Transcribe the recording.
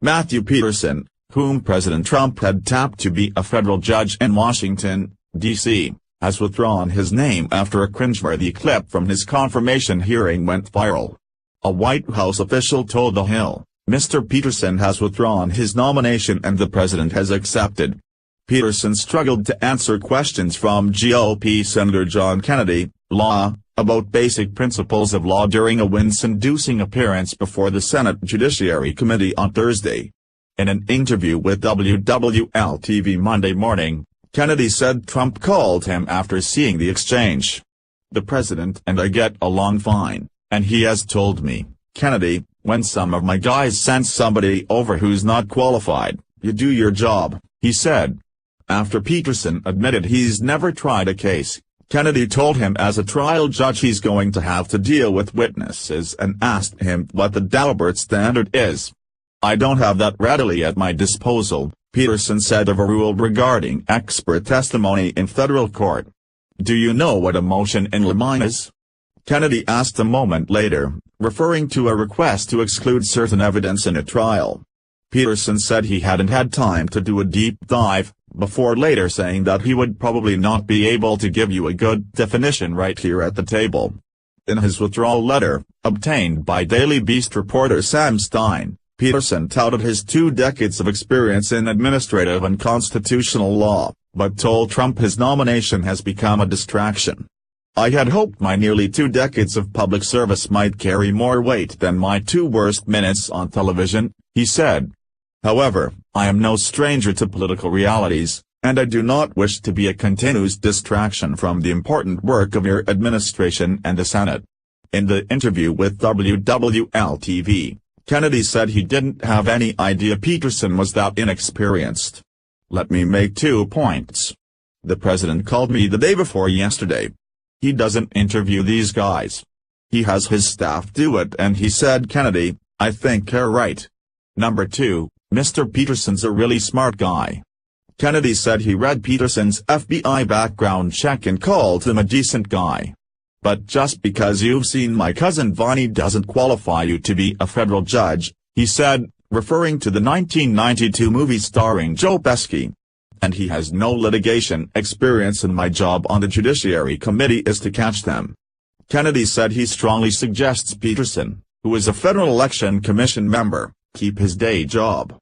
Matthew Petersen, whom President Trump had tapped to be a federal judge in Washington, D.C., has withdrawn his name after a cringeworthy clip from his confirmation hearing went viral. A White House official told The Hill, "Mr. Petersen has withdrawn his nomination and the president has accepted." Petersen struggled to answer questions from GOP Senator John Kennedy, law, about basic principles of law during a wince-inducing appearance before the Senate Judiciary Committee on Thursday. In an interview with WWL-TV Monday morning, Kennedy said Trump called him after seeing the exchange. "The president and I get along fine, and he has told me, Kennedy, when some of my guys send somebody over who's not qualified, you do your job," he said. After Petersen admitted he's never tried a case, Kennedy told him as a trial judge he's going to have to deal with witnesses and asked him what the Daubert standard is. "I don't have that readily at my disposal," Petersen said of a rule regarding expert testimony in federal court. "Do you know what a motion in limine is?" Kennedy asked a moment later, referring to a request to exclude certain evidence in a trial. Petersen said he hadn't had time to do a deep dive, before later saying that he would probably not be able to give you a good definition right here at the table. In his withdrawal letter, obtained by Daily Beast reporter Sam Stein, Petersen touted his 2 decades of experience in administrative and constitutional law, but told Trump his nomination has become a distraction. "I had hoped my nearly 2 decades of public service might carry more weight than my 2 worst minutes on television," he said. "However, I am no stranger to political realities, and I do not wish to be a continuous distraction from the important work of your administration and the Senate." In the interview with WWL-TV, Kennedy said he didn't have any idea Petersen was that inexperienced. "Let me make 2 points. The president called me the day before yesterday. He doesn't interview these guys. He has his staff do it, and he said, Kennedy, I think you're right. Number 2, Mr. Petersen's a really smart guy." Kennedy said he read Petersen's FBI background check and called him a decent guy. "But just because you've seen my cousin Vonnie doesn't qualify you to be a federal judge," he said, referring to the 1992 movie starring Joe Pesci. "And he has no litigation experience, and my job on the Judiciary Committee is to catch them." Kennedy said he strongly suggests Petersen, who is a Federal Election Commission member, keep his day job.